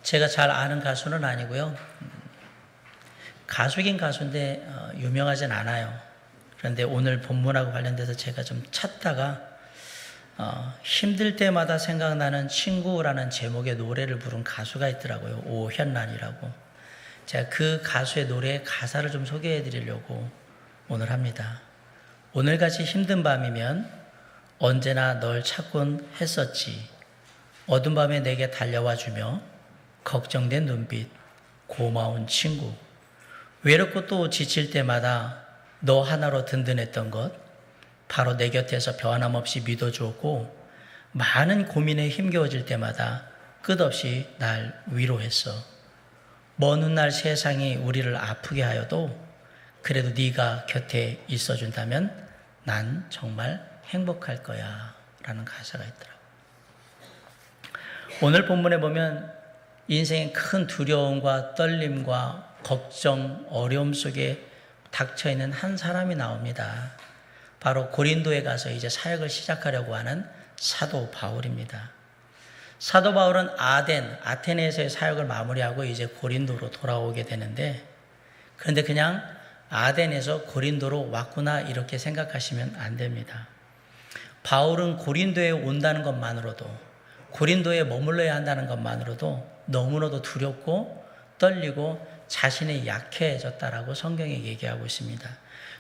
제가 잘 아는 가수는 아니고요. 가수긴 가수인데 유명하진 않아요. 그런데 오늘 본문하고 관련돼서 제가 좀 찾다가 힘들 때마다 생각나는 친구라는 제목의 노래를 부른 가수가 있더라고요. 오현란이라고. 제가 그 가수의 노래의 가사를 좀 소개해 드리려고 오늘 합니다. 오늘같이 힘든 밤이면 언제나 널 찾곤 했었지. 어두운 밤에 내게 달려와 주며 걱정된 눈빛, 고마운 친구. 외롭고 또 지칠 때마다 너 하나로 든든했던 것, 바로 내 곁에서 변함없이 믿어주었고, 많은 고민에 힘겨워질 때마다 끝없이 날 위로했어. 먼 훗날 세상이 우리를 아프게 하여도 그래도 네가 곁에 있어준다면 난 정말 행복할 거야 라는 가사가 있더라고요. 오늘 본문에 보면 인생의 큰 두려움과 떨림과 걱정, 어려움 속에 닥쳐있는 한 사람이 나옵니다. 바로 고린도에 가서 이제 사역을 시작하려고 하는 사도 바울입니다. 사도 바울은 아테네에서의 사역을 마무리하고 이제 고린도로 돌아오게 되는데, 그런데 그냥 아덴에서 고린도로 왔구나 이렇게 생각하시면 안 됩니다. 바울은 고린도에 온다는 것만으로도, 고린도에 머물러야 한다는 것만으로도 너무나도 두렵고 떨리고 자신이 약해졌다라고 성경에 얘기하고 있습니다.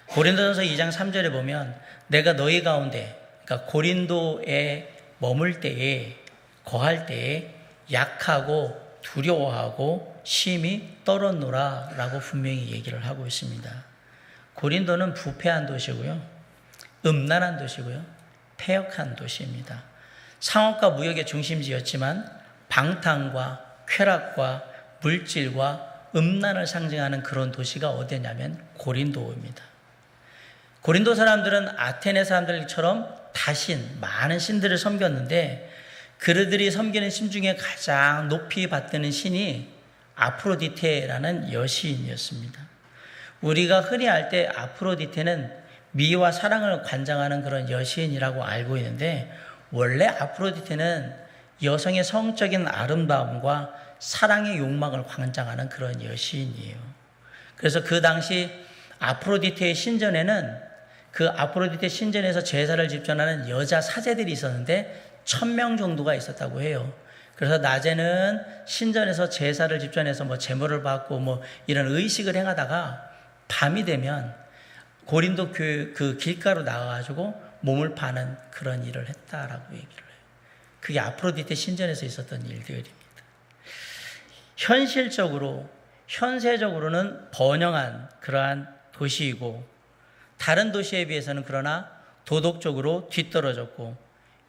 고린도전서 2장 3절에 보면 내가 너희 가운데, 그러니까 고린도에 머물 때에, 거할 때에 약하고 두려워하고 심히 떨었노라 라고 분명히 얘기를 하고 있습니다. 고린도는 부패한 도시고요, 음란한 도시고요, 폐역한 도시입니다. 상업과 무역의 중심지였지만 방탕과 쾌락과 물질과 음란을 상징하는 그런 도시가 어디냐면 고린도입니다. 고린도 사람들은 아테네 사람들처럼 많은 신들을 섬겼는데, 그들이 섬기는 신 중에 가장 높이 받드는 신이 아프로디테라는 여신이었습니다. 우리가 흔히 알 때 아프로디테는 미와 사랑을 관장하는 그런 여신이라고 알고 있는데, 원래 아프로디테는 여성의 성적인 아름다움과 사랑의 욕망을 관장하는 그런 여신이에요. 그래서 그 당시 아프로디테의 신전에는, 그 아프로디테 신전에서 제사를 집전하는 여자 사제들이 있었는데 1000명 정도가 있었다고 해요. 그래서 낮에는 신전에서 제사를 집전해서 제물을 받고 이런 의식을 행하다가 밤이 되면 고린도 그 길가로 나가가지고 몸을 파는 그런 일을 했다라고 얘기를 해요. 그게 아프로디테 신전에서 있었던 일들입니다. 현세적으로는 번영한 그러한 도시이고, 다른 도시에 비해서는 그러나 도덕적으로 뒤떨어졌고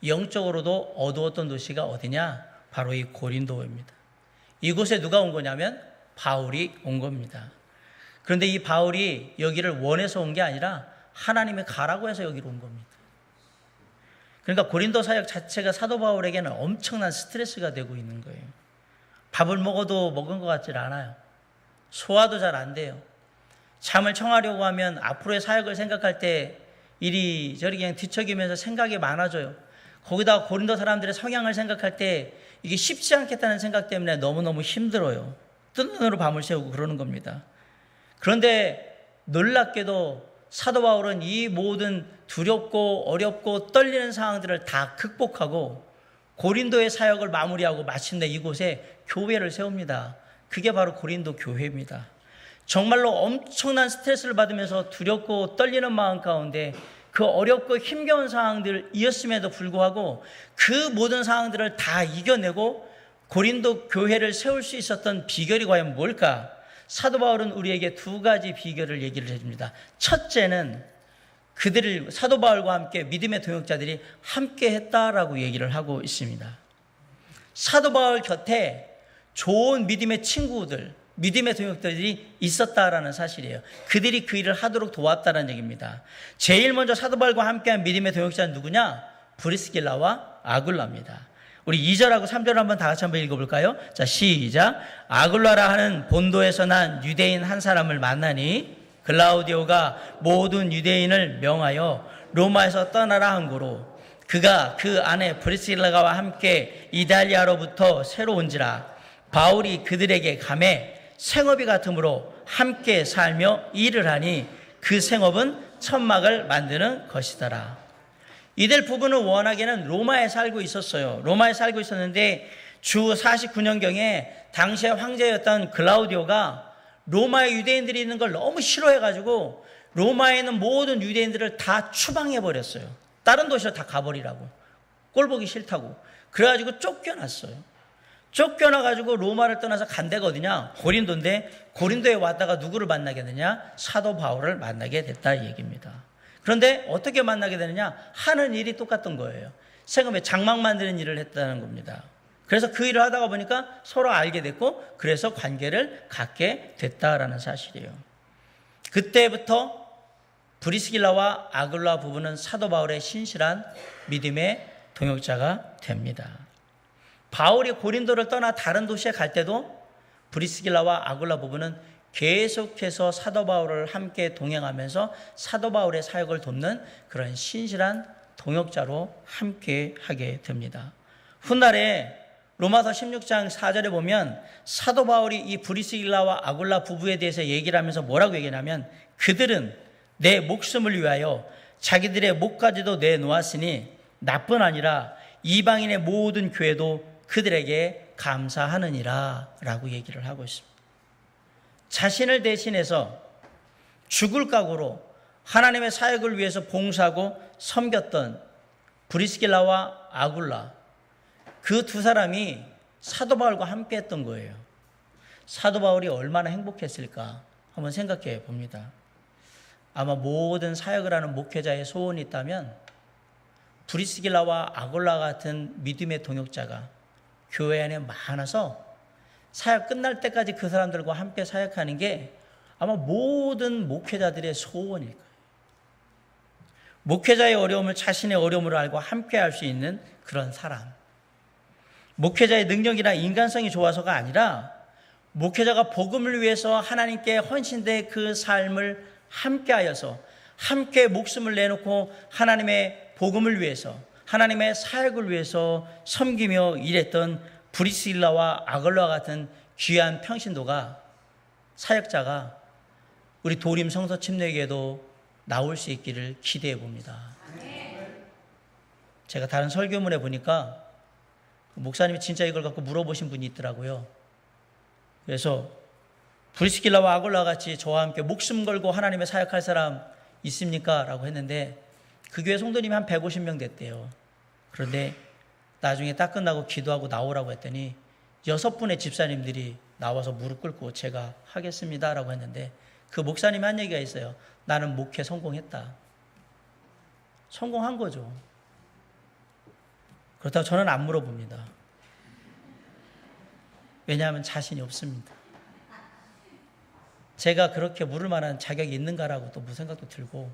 영적으로도 어두웠던 도시가 어디냐? 바로 이 고린도입니다. 이곳에 누가 온 거냐면 바울이 온 겁니다. 그런데 이 바울이 여기를 원해서 온 게 아니라 하나님이 가라고 해서 여기로 온 겁니다. 그러니까 고린도 사역 자체가 사도 바울에게는 엄청난 스트레스가 되고 있는 거예요. 밥을 먹어도 먹은 것 같지 않아요. 소화도 잘 안 돼요. 잠을 청하려고 하면 앞으로의 사역을 생각할 때 이리저리 그냥 뒤척이면서 생각이 많아져요. 거기다가 고린도 사람들의 성향을 생각할 때 이게 쉽지 않겠다는 생각 때문에 너무너무 힘들어요. 뜬 눈으로 밤을 새우고 그러는 겁니다. 그런데 놀랍게도 사도 바울은 이 모든 두렵고 어렵고 떨리는 상황들을 다 극복하고 고린도의 사역을 마무리하고 마침내 이곳에 교회를 세웁니다. 그게 바로 고린도 교회입니다. 정말로 엄청난 스트레스를 받으면서 두렵고 떨리는 마음 가운데 그 어렵고 힘겨운 상황들이었음에도 불구하고 그 모든 상황들을 다 이겨내고 고린도 교회를 세울 수 있었던 비결이 과연 뭘까? 사도 바울은 우리에게 두 가지 비결을 얘기를 해줍니다. 첫째는 사도 바울과 함께 믿음의 동역자들이 함께 했다라고 얘기를 하고 있습니다. 사도 바울 곁에 좋은 믿음의 친구들, 믿음의 동역자들이 있었다라는 사실이에요. 그들이 그 일을 하도록 도왔다는 얘기입니다. 제일 먼저 사도 바울과 함께한 믿음의 동역자는 누구냐? 브리스길라와 아굴라입니다. 우리 2절하고 3절 한번 다 같이 한번 읽어볼까요? 자, 시작. 아굴라라 하는 본도에서 난 유대인 한 사람을 만나니 글라우디오가 모든 유대인을 명하여 로마에서 떠나라 한 고로 그가 그 아내 브리스길라와 함께 이달리아로부터 새로 온지라. 바울이 그들에게 감해 생업이 같으므로 함께 살며 일을 하니 그 생업은 천막을 만드는 것이더라. 이들 부부는 워낙에는 로마에 살고 있었어요. 로마에 살고 있었는데 주 49년경에 당시의 황제였던 글라우디오가 로마의 유대인들이 있는 걸 너무 싫어해가지고 로마에 있는 모든 유대인들을 다 추방해버렸어요. 다른 도시로 다 가버리라고. 꼴보기 싫다고. 그래가지고 쫓겨났어요. 쫓겨나가지고 로마를 떠나서 간 데가 어디냐? 고린도인데 고린도에 왔다가 누구를 만나게 되냐? 사도 바울을 만나게 됐다 이 얘기입니다. 그런데 어떻게 만나게 되느냐? 하는 일이 똑같던 거예요. 생업에 장막 만드는 일을 했다는 겁니다. 그래서 그 일을 하다가 보니까 서로 알게 됐고 그래서 관계를 갖게 됐다라는 사실이에요. 그때부터 브리스길라와 아굴라 부부는 사도 바울의 신실한 믿음의 동역자가 됩니다. 바울이 고린도를 떠나 다른 도시에 갈 때도 브리스길라와 아굴라 부부는 계속해서 사도 바울을 함께 동행하면서 사도 바울의 사역을 돕는 그런 신실한 동역자로 함께 하게 됩니다. 훗날에 로마서 16장 4절에 보면 사도 바울이 이 브리스길라와 아굴라 부부에 대해서 얘기를 하면서 뭐라고 얘기하냐면 그들은 내 목숨을 위하여 자기들의 목까지도 내놓았으니 나뿐 아니라 이방인의 모든 교회도 그들에게 감사하느니라 라고 얘기를 하고 있습니다. 자신을 대신해서 죽을 각오로 하나님의 사역을 위해서 봉사하고 섬겼던 브리스길라와 아굴라 그 두 사람이 사도 바울과 함께 했던 거예요. 사도 바울이 얼마나 행복했을까 한번 생각해 봅니다. 아마 모든 사역을 하는 목회자의 소원이 있다면 브리스길라와 아굴라 같은 믿음의 동역자가 교회 안에 많아서 사역 끝날 때까지 그 사람들과 함께 사역하는 게 아마 모든 목회자들의 소원일 거예요. 목회자의 어려움을 자신의 어려움으로 알고 함께 할 수 있는 그런 사람. 목회자의 능력이나 인간성이 좋아서가 아니라 목회자가 복음을 위해서 하나님께 헌신된 그 삶을 함께하여서 함께 목숨을 내놓고 하나님의 복음을 위해서 하나님의 사역을 위해서 섬기며 일했던 브리스길라와 아굴라 같은 귀한 평신도가 사역자가 우리 도림 성서 침례에게도 나올 수 있기를 기대해 봅니다. 제가 다른 설교문에 보니까 목사님이 진짜 이걸 갖고 물어보신 분이 있더라고요. 그래서 브리스길라와 아굴라 같이 저와 함께 목숨 걸고 하나님의 사역할 사람 있습니까? 라고 했는데 그 교회 성도님이 한 150명 됐대요. 그런데 나중에 딱 끝나고 기도하고 나오라고 했더니 6분의 집사님들이 나와서 무릎 꿇고 제가 하겠습니다 라고 했는데 그 목사님이 한 얘기가 있어요. 나는 목회 성공했다. 성공한 거죠. 그렇다고 저는 안 물어봅니다. 왜냐하면 자신이 없습니다. 제가 그렇게 물을 만한 자격이 있는가라고 또 생각도 들고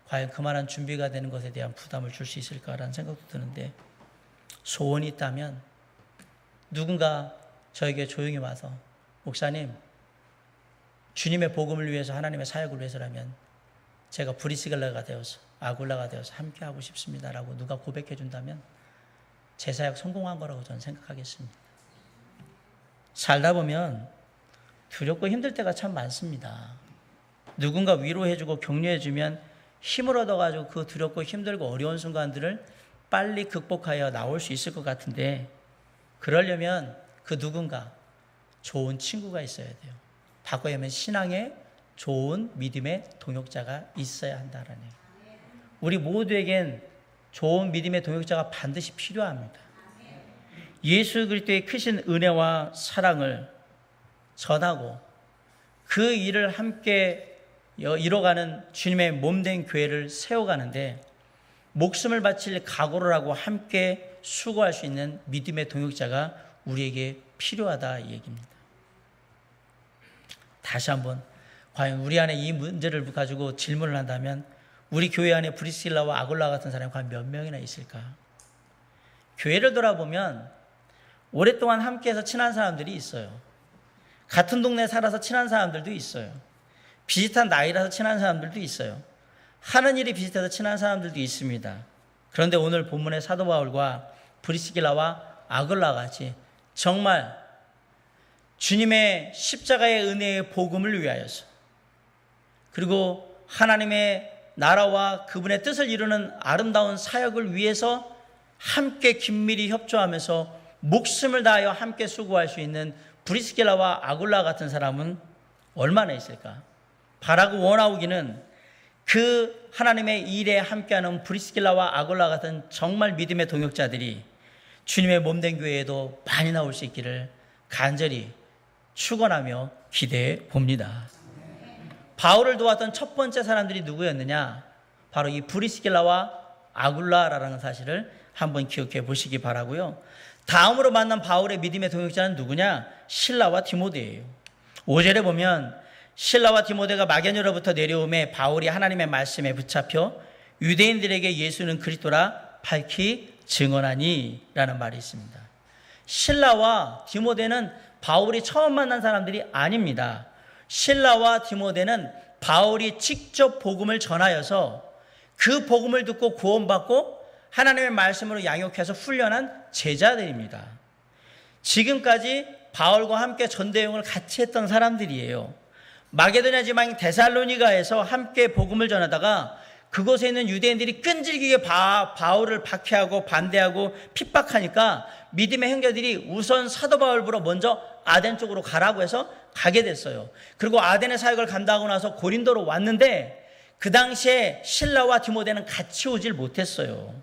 과연 그만한 준비가 되는 것에 대한 부담을 줄 수 있을까라는 생각도 드는데 소원이 있다면 누군가 저에게 조용히 와서 목사님 주님의 복음을 위해서 하나님의 사역을 위해서라면 제가 브리스길라가 되어서 아굴라가 되어서 함께하고 싶습니다라고 누가 고백해 준다면 제 사역 성공한 거라고 저는 생각하겠습니다. 살다 보면 두렵고 힘들 때가 참 많습니다. 누군가 위로해주고 격려해주면 힘을 얻어가지고 그 두렵고 힘들고 어려운 순간들을 빨리 극복하여 나올 수 있을 것 같은데 그러려면 그 누군가 좋은 친구가 있어야 돼요. 바꿔야면 신앙의 좋은 믿음의 동역자가 있어야 한다라는 얘기예요. 우리 모두에겐 좋은 믿음의 동역자가 반드시 필요합니다. 예수 그리스도의 크신 은혜와 사랑을 전하고 그 일을 함께 이뤄가는 주님의 몸된 교회를 세워가는데 목숨을 바칠 각오를 하고 함께 수고할 수 있는 믿음의 동역자가 우리에게 필요하다 이 얘기입니다. 다시 한번 과연 우리 안에 이 문제를 가지고 질문을 한다면 우리 교회 안에 브리스길라와 아굴라 같은 사람이 과연 몇 명이나 있을까? 교회를 돌아보면 오랫동안 함께해서 친한 사람들이 있어요. 같은 동네에 살아서 친한 사람들도 있어요. 비슷한 나이라서 친한 사람들도 있어요. 하는 일이 비슷해서 친한 사람들도 있습니다. 그런데 오늘 본문의 사도 바울과 브리스길라와 아굴라 같이 정말 주님의 십자가의 은혜의 복음을 위하여서, 그리고 하나님의 나라와 그분의 뜻을 이루는 아름다운 사역을 위해서 함께 긴밀히 협조하면서 목숨을 다하여 함께 수고할 수 있는 브리스길라와 아굴라 같은 사람은 얼마나 있을까? 바라고 원하오기는 그 하나님의 일에 함께하는 브리스길라와 아굴라 같은 정말 믿음의 동역자들이 주님의 몸된 교회에도 많이 나올 수 있기를 간절히 축원하며 기대해 봅니다. 바울을 도왔던 첫 번째 사람들이 누구였느냐? 바로 이 브리스길라와 아굴라라는 사실을 한번 기억해 보시기 바라고요. 다음으로 만난 바울의 믿음의 동역자는 누구냐? 실라와 디모데예요. 5절에 보면 실라와 디모데가 마게도냐로부터 내려오매 바울이 하나님의 말씀에 붙잡혀 유대인들에게 예수는 그리스도라 밝히 증언하니 라는 말이 있습니다. 실라와 디모데는 바울이 처음 만난 사람들이 아닙니다. 실라와 디모데는 바울이 직접 복음을 전하여서 그 복음을 듣고 구원받고 하나님의 말씀으로 양육해서 훈련한 제자들입니다. 지금까지 바울과 함께 전대용을 같이 했던 사람들이에요. 마게도냐 지방인 데살로니가에서 함께 복음을 전하다가 그곳에 있는 유대인들이 끈질기게 바울을 박해하고 반대하고 핍박하니까 믿음의 형제들이 우선 사도 바울 보러 먼저 아덴 쪽으로 가라고 해서 가게 됐어요. 그리고 아덴의 사역을 감당하고 나서 고린도로 왔는데 그 당시에 실라와 디모데는 같이 오질 못했어요.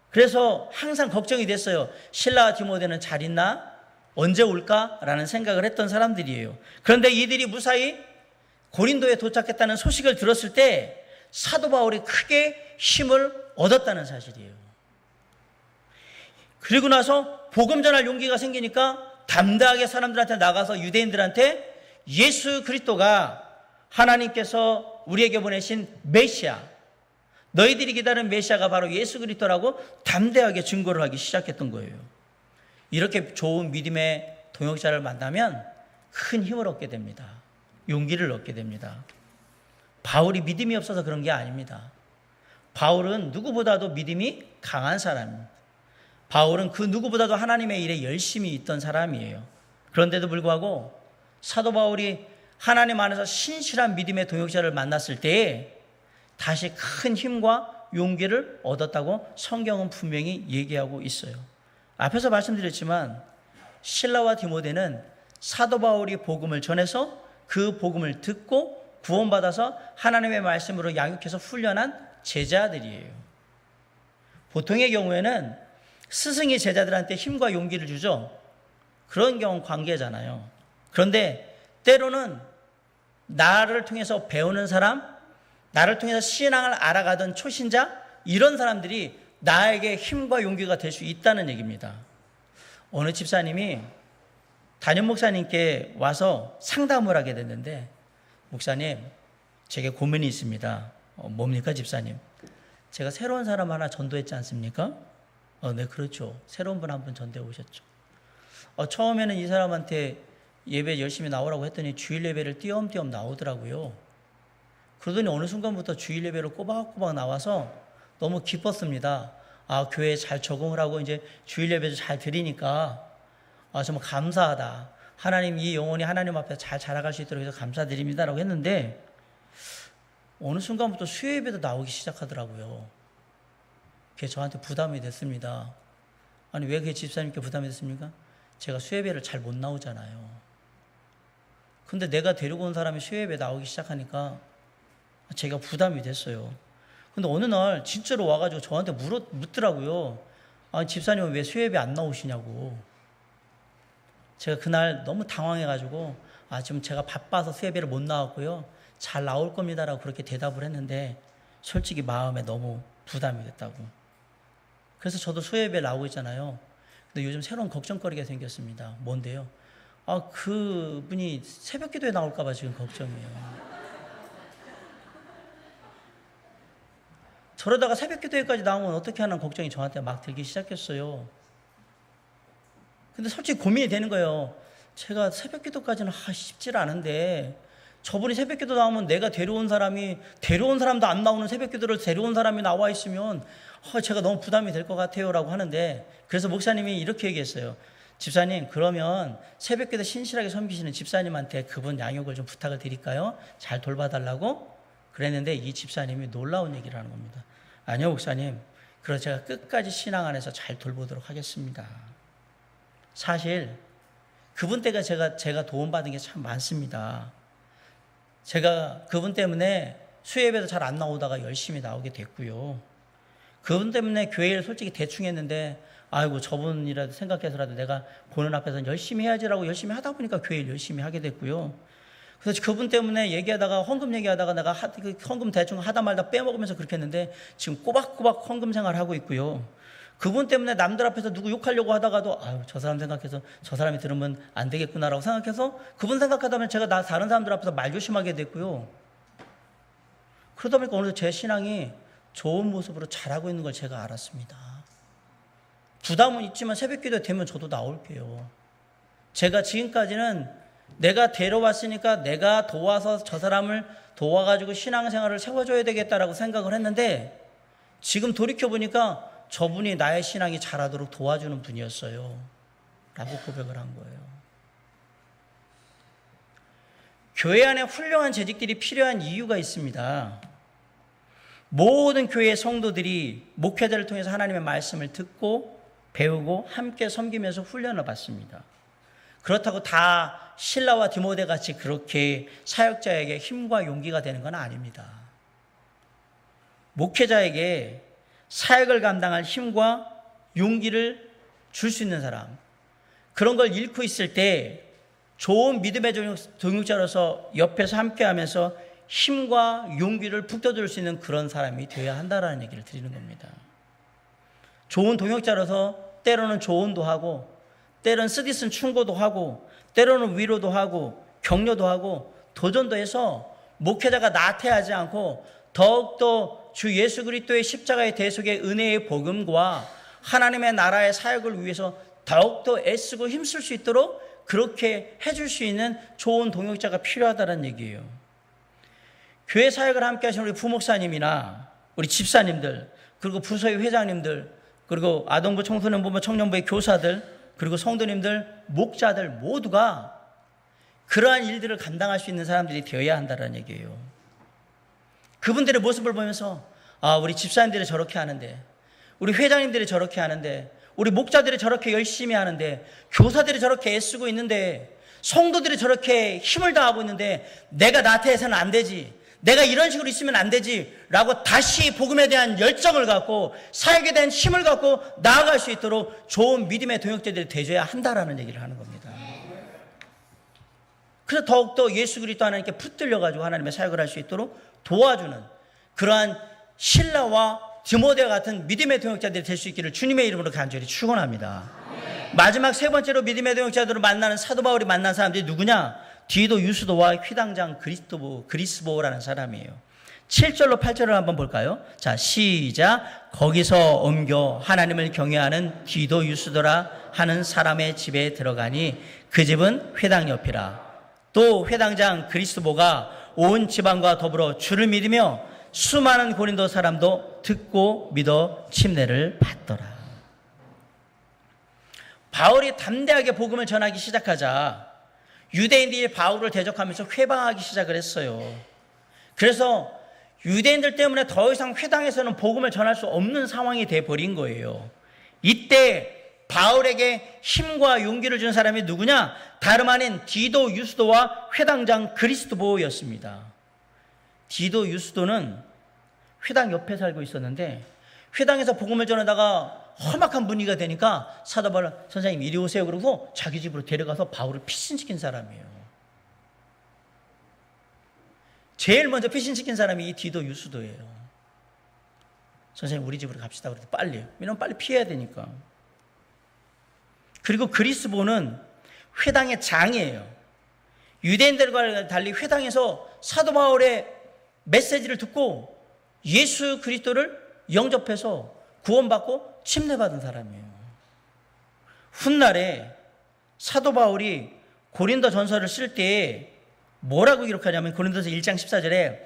그래서 항상 걱정이 됐어요. 실라와 디모데는 잘 있나? 언제 올까라는 생각을 했던 사람들이에요. 그런데 이들이 무사히 고린도에 도착했다는 소식을 들었을 때 사도 바울이 크게 힘을 얻었다는 사실이에요. 그리고 나서 복음 전할 용기가 생기니까 담대하게 사람들한테 나가서 유대인들한테 예수 그리스도가 하나님께서 우리에게 보내신 메시아, 너희들이 기다리는 메시아가 바로 예수 그리스도라고 담대하게 증거를 하기 시작했던 거예요. 이렇게 좋은 믿음의 동역자를 만나면 큰 힘을 얻게 됩니다. 용기를 얻게 됩니다. 바울이 믿음이 없어서 그런 게 아닙니다. 바울은 누구보다도 믿음이 강한 사람입니다. 바울은 그 누구보다도 하나님의 일에 열심히 있던 사람이에요. 그런데도 불구하고 사도 바울이 하나님 안에서 신실한 믿음의 동역자를 만났을 때에 다시 큰 힘과 용기를 얻었다고 성경은 분명히 얘기하고 있어요. 앞에서 말씀드렸지만 실라와 디모데는 사도 바울이 복음을 전해서 그 복음을 듣고 구원받아서 하나님의 말씀으로 양육해서 훈련한 제자들이에요. 보통의 경우에는 스승이 제자들한테 힘과 용기를 주죠. 그런 경우는 관계잖아요. 그런데 때로는 나를 통해서 배우는 사람, 나를 통해서 신앙을 알아가던 초신자, 이런 사람들이 나에게 힘과 용기가 될 수 있다는 얘기입니다. 어느 집사님이 담임 목사님께 와서 상담을 하게 됐는데, 목사님, 제게 고민이 있습니다. 뭡니까, 집사님? 제가 새로운 사람 하나 전도했지 않습니까? 네, 그렇죠. 새로운 분 한 분 전도해 오셨죠. 처음에는 이 사람한테 예배 열심히 나오라고 했더니 주일 예배를 띄엄띄엄 나오더라고요. 그러더니 어느 순간부터 주일 예배를 꼬박꼬박 나와서 너무 기뻤습니다. 교회에 잘 적응을 하고 이제 주일 예배도 잘 드리니까 정말 감사하다. 하나님, 이 영혼이 하나님 앞에 잘 자라갈 수 있도록 해서 감사드립니다라고 했는데 어느 순간부터 수요 예배도 나오기 시작하더라고요. 그게 저한테 부담이 됐습니다. 아니, 왜 그게 집사님께 부담이 됐습니까? 제가 수요 예배를 잘 못 나오잖아요. 근데 내가 데리고 온 사람이 수요 예배 나오기 시작하니까 제가 부담이 됐어요. 근데 어느 날 진짜로 와가지고 저한테 묻더라고요. 집사님은 왜 수요 예배 안 나오시냐고. 제가 그날 너무 당황해가지고 지금 제가 바빠서 수요 예배를 못 나왔고요. 잘 나올 겁니다라고 그렇게 대답을 했는데 솔직히 마음에 너무 부담이 됐다고. 그래서 저도 수요 예배 나오고 있잖아요. 근데 요즘 새로운 걱정거리가 생겼습니다. 뭔데요? 그분이 새벽 기도에 나올까 봐 지금 걱정이에요. 저러다가 새벽 기도회까지 나오면 어떻게 하는 걱정이 저한테 막 들기 시작했어요. 근데 솔직히 고민이 되는 거예요. 제가 새벽 기도까지는 쉽지 않은데 저분이 새벽 기도 나오면 내가 데려온 사람도 안 나오는 새벽 기도를 데려온 사람이 나와 있으면 제가 너무 부담이 될 것 같아요 라고 하는데, 그래서 목사님이 이렇게 얘기했어요. 집사님, 그러면 새벽기도 신실하게 섬기시는 집사님한테 그분 양육을 좀 부탁을 드릴까요? 잘 돌봐달라고? 그랬는데 이 집사님이 놀라운 얘기를 하는 겁니다. 아니요, 목사님. 그래서 제가 끝까지 신앙 안에서 잘 돌보도록 하겠습니다. 사실 그분 때가 제가 도움받은 게 참 많습니다. 제가 그분 때문에 수예배도 잘 안 나오다가 열심히 나오게 됐고요. 그분 때문에 교회를 솔직히 대충 했는데 아이고 저분이라도 생각해서라도 내가 보는 앞에서 열심히 해야지라고 열심히 하다 보니까 교회를 열심히 하게 됐고요. 그래서 그분 때문에 얘기하다가 헌금 얘기하다가 내가 헌금 대충 하다 말다 빼먹으면서 그렇게 했는데 지금 꼬박꼬박 헌금 생활하고 있고요. 그분 때문에 남들 앞에서 누구 욕하려고 하다가도 아유 저 사람 생각해서 저 사람이 들으면 안 되겠구나라고 생각해서 그분 생각하다 보면 제가 다른 사람들 앞에서 말 조심하게 됐고요. 그러다 보니까 오늘 제 신앙이 좋은 모습으로 자라고 있는 걸 제가 알았습니다. 부담은 있지만 새벽기도 되면 저도 나올게요. 제가 지금까지는 내가 데려왔으니까 내가 도와서 저 사람을 도와가지고 신앙생활을 세워줘야 되겠다라고 생각을 했는데 지금 돌이켜보니까 저분이 나의 신앙이 자라도록 도와주는 분이었어요. 라고 고백을 한 거예요. 교회 안에 훌륭한 재직들이 필요한 이유가 있습니다. 모든 교회 성도들이 목회자를 통해서 하나님의 말씀을 듣고 배우고 함께 섬기면서 훈련을 받습니다. 그렇다고 다 실라와 디모데 같이 그렇게 사역자에게 힘과 용기가 되는 건 아닙니다. 목회자에게 사역을 감당할 힘과 용기를 줄 수 있는 사람, 그런 걸 잃고 있을 때 좋은 믿음의 동역자로서 옆에서 함께하면서 힘과 용기를 북돋을 수 있는 그런 사람이 되어야 한다라는 얘기를 드리는 겁니다. 좋은 동역자로서 때로는 조언도 하고 때로는 쓰디쓴 충고도 하고 때로는 위로도 하고 격려도 하고 도전도 해서 목회자가 나태하지 않고 더욱더 주 예수 그리스도의 십자가의 대속의 은혜의 복음과 하나님의 나라의 사역을 위해서 더욱더 애쓰고 힘쓸 수 있도록 그렇게 해줄 수 있는 좋은 동역자가 필요하다는 얘기예요. 교회 사역을 함께 하시는 우리 부목사님이나 우리 집사님들, 그리고 부서의 회장님들, 그리고 아동부, 청소년부부, 청년부의 교사들, 그리고 성도님들, 목자들 모두가 그러한 일들을 감당할 수 있는 사람들이 되어야 한다는 얘기예요. 그분들의 모습을 보면서 아, 우리 집사님들이 저렇게 하는데, 우리 회장님들이 저렇게 하는데, 우리 목자들이 저렇게 열심히 하는데, 교사들이 저렇게 애쓰고 있는데, 성도들이 저렇게 힘을 다하고 있는데 내가 나태해서는 안 되지, 내가 이런 식으로 있으면 안 되지 라고 다시 복음에 대한 열정을 갖고 사역에 대한 힘을 갖고 나아갈 수 있도록 좋은 믿음의 동역자들이 되어야 한다라는 얘기를 하는 겁니다. 그래서 더욱더 예수 그리스도 하나님께 붙들려가지고 하나님의 사역을 할 수 있도록 도와주는 그러한 실라와 디모데와 같은 믿음의 동역자들이 될 수 있기를 주님의 이름으로 간절히 축원합니다. 마지막 세 번째로 믿음의 동역자들을 만나는 사도 바울이 만난 사람들이 누구냐? 디도 유스도와 휘당장 그리스보라는 사람이에요. 7절로 8절을 한번 볼까요? 자, 시작. 거기서 옮겨 하나님을 경외하는 디도 유스도라 하는 사람의 집에 들어가니 그 집은 회당 옆이라. 또 회당장 그리스보가 온 지방과 더불어 주를 믿으며 수많은 고린도 사람도 듣고 믿어 침례를 받더라. 바울이 담대하게 복음을 전하기 시작하자 유대인들이 바울을 대적하면서 회방하기 시작을 했어요. 그래서 유대인들 때문에 더 이상 회당에서는 복음을 전할 수 없는 상황이 돼버린 거예요. 이때 바울에게 힘과 용기를 준 사람이 누구냐? 다름 아닌 디도 유스도와 회당장 그리스도보였습니다. 디도 유스도는 회당 옆에 살고 있었는데 회당에서 복음을 전하다가 험악한 분위기가 되니까 사도 바울 선생님 이리 오세요 그러고 자기 집으로 데려가서 바울을 피신시킨 사람이에요. 제일 먼저 피신시킨 사람이 이 디도 유스도예요. 선생님 우리 집으로 갑시다 그래도 빨리, 왜냐면 빨리 피해야 되니까. 그리고 그리스보는 회당의 장이에요. 유대인들과 달리 회당에서 사도 바울의 메시지를 듣고 예수 그리스도를 영접해서 구원받고 침례받은 사람이에요. 훗날에 사도 바울이 고린도 전서를 쓸 때 뭐라고 기록하냐면 고린도서 1장 14절에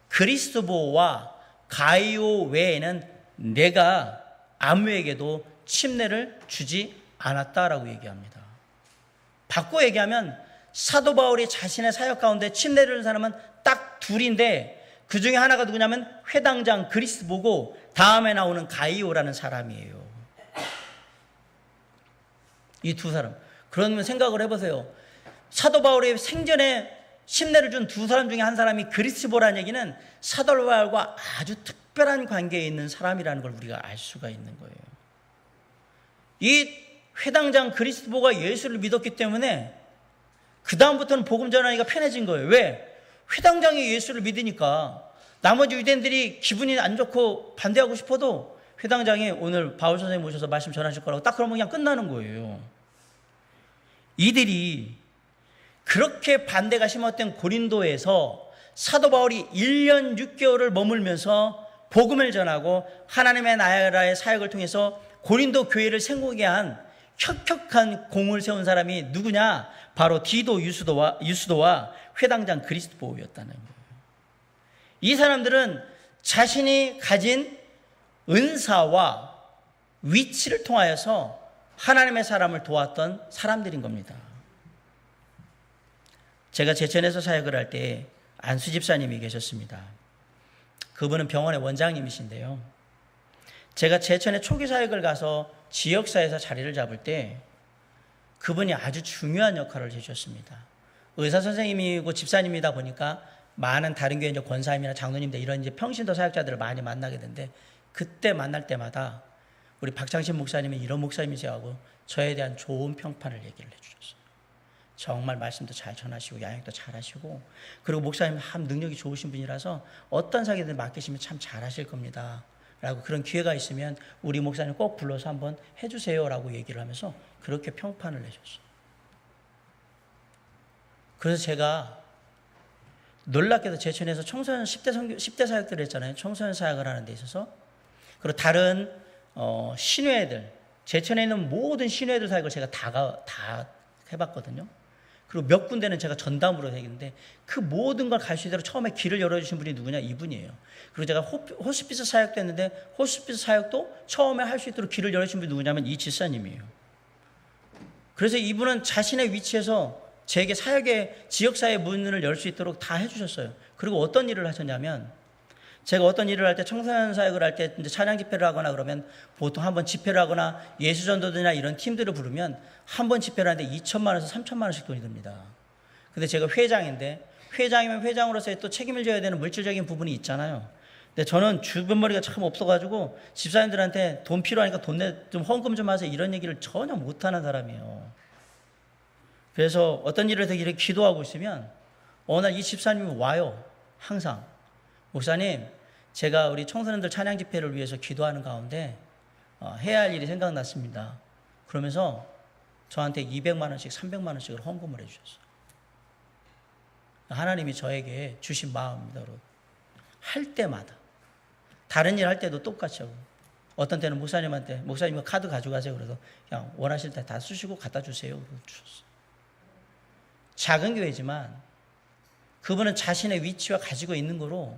그리스도와 가이오 외에는 내가 아무에게도 침례를 주지 않았다라고 얘기합니다. 바꿔 얘기하면 사도 바울이 자신의 사역 가운데 침례를 준 사람은 딱 둘인데 그 중에 하나가 누구냐면 회당장 그리스보고 다음에 나오는 가이오라는 사람이에요. 이 두 사람. 그러면 생각을 해보세요. 사도 바울의 생전에 침례를 준 두 사람 중에 한 사람이 그리스보라는 얘기는 사도 바울과 아주 특별한 관계에 있는 사람이라는 걸 우리가 알 수가 있는 거예요. 이 회당장 그리스보가 예수를 믿었기 때문에 그 다음부터는 복음 전하기가 편해진 거예요. 왜? 회당장이 예수를 믿으니까 나머지 유대인들이 기분이 안 좋고 반대하고 싶어도 회당장이 오늘 바울 선생님 모셔서 말씀 전하실 거라고 딱 그러면 그냥 끝나는 거예요. 이들이 그렇게 반대가 심했던 고린도에서 사도 바울이 1년 6개월을 머물면서 복음을 전하고 하나님의 나라의 사역을 통해서 고린도 교회를 생기게 한 혁혁한 공을 세운 사람이 누구냐? 바로 디도 유스도와 회당장 그리스도였다는 거예요. 이 사람들은 자신이 가진 은사와 위치를 통하여서 하나님의 사람을 도왔던 사람들인 겁니다. 제가 제천에서 사역을 할 때 안수 집사님이 계셨습니다. 그분은 병원의 원장님이신데요. 제가 제천에 초기 사역을 가서 지역사회에서 자리를 잡을 때 그분이 아주 중요한 역할을 해주셨습니다. 의사 선생님이고 집사님이다 보니까 많은 다른 교회 권사님이나 장로님들 이런 이제 평신도 사역자들을 많이 만나게 되는데 그때 만날 때마다 우리 박창신 목사님이 이런 목사님이세요 하고 저에 대한 좋은 평판을 얘기를 해주셨어요. 정말 말씀도 잘 전하시고 양육도 잘 하시고 그리고 목사님 참 능력이 좋으신 분이라서 어떤 사역이든 맡기시면 참 잘하실 겁니다 라고 그런 기회가 있으면 우리 목사님 꼭 불러서 한번 해주세요 라고 얘기를 하면서 그렇게 평판을 내셨어요. 그래서 제가 놀랍게도 제천에서 청소년 10대 사역들을 했잖아요. 청소년 사역을 하는 데 있어서 그리고 다른 신회들 제천에 있는 모든 신회들 사역을 제가 다 해봤거든요. 그리고 몇 군데는 제가 전담으로 했는데 그 모든 걸 갈 수 있도록 처음에 길을 열어주신 분이 누구냐? 이분이에요. 그리고 제가 호스피스 사역도 했는데 호스피스 사역도 처음에 할 수 있도록 길을 열어주신 분이 누구냐면 이 집사님이에요. 그래서 이분은 자신의 위치에서 제게 사역의 지역사회 문을 열 수 있도록 다 해주셨어요. 그리고 어떤 일을 하셨냐면 제가 어떤 일을 할 때 청소년 사역을 할 때 찬양 집회를 하거나 그러면 보통 한번 집회를 하거나 예수전도들이나 이런 팀들을 부르면 한 번 집회를 하는데 2천만 원에서 3천만 원씩 돈이 듭니다. 근데 제가 회장인데 회장이면 회장으로서의 또 책임을 져야 되는 물질적인 부분이 있잖아요. 근데 저는 주변머리가 참 없어가지고 집사님들한테 돈 필요하니까 좀 헌금 좀 하세요 이런 얘기를 전혀 못하는 사람이에요. 그래서 어떤 일을 되게 기도하고 있으면 어느 날 이 집사님이 와요. 항상 목사님 제가 우리 청소년들 찬양 집회를 위해서 기도하는 가운데 해야 할 일이 생각났습니다. 그러면서 저한테 200만 원씩 300만 원씩을 헌금을 해주셨어요. 하나님이 저에게 주신 마음입니다. 할 때마다 다른 일 할 때도 똑같이 하고 어떤 때는 목사님한테 목사님 카드 가져가세요. 그래서 그냥 원하실 때 다 쓰시고 갖다 주세요. 그래서 주셨어요. 작은 교회지만 그분은 자신의 위치와 가지고 있는 거로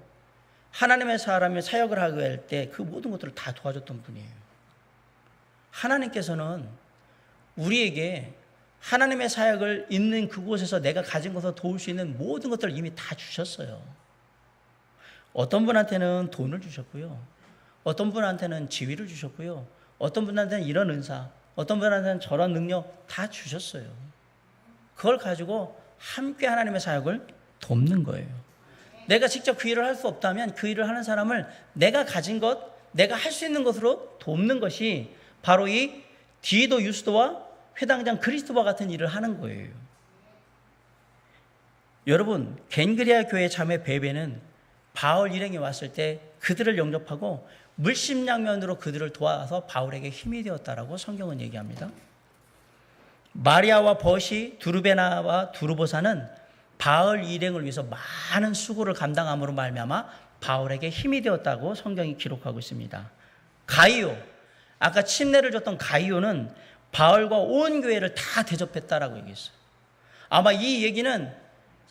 하나님의 사람의 사역을 하게 할 때 그 모든 것들을 다 도와줬던 분이에요. 하나님께서는 우리에게 하나님의 사역을 있는 그곳에서 내가 가진 것을 도울 수 있는 모든 것들을 이미 다 주셨어요. 어떤 분한테는 돈을 주셨고요. 어떤 분한테는 지위를 주셨고요. 어떤 분한테는 이런 은사, 어떤 분한테는 저런 능력 다 주셨어요. 그걸 가지고 함께 하나님의 사역을 돕는 거예요. 내가 직접 그 일을 할 수 없다면 그 일을 하는 사람을 내가 가진 것, 내가 할 수 있는 것으로 돕는 것이 바로 이 디도 유스도와 회당장 그리스도와 같은 일을 하는 거예요. 여러분, 겐그리아 교회 자매 베베는 바울 일행이 왔을 때 그들을 영접하고 물심양면으로 그들을 도와서 바울에게 힘이 되었다라고 성경은 얘기합니다. 마리아와 버시, 두르베나와 두르보사는 바울 일행을 위해서 많은 수고를 감당함으로 말미암아 바울에게 힘이 되었다고 성경이 기록하고 있습니다. 가이오, 아까 침례를 줬던 가이오는 바울과 온 교회를 다 대접했다라고 얘기했어요. 아마 이 얘기는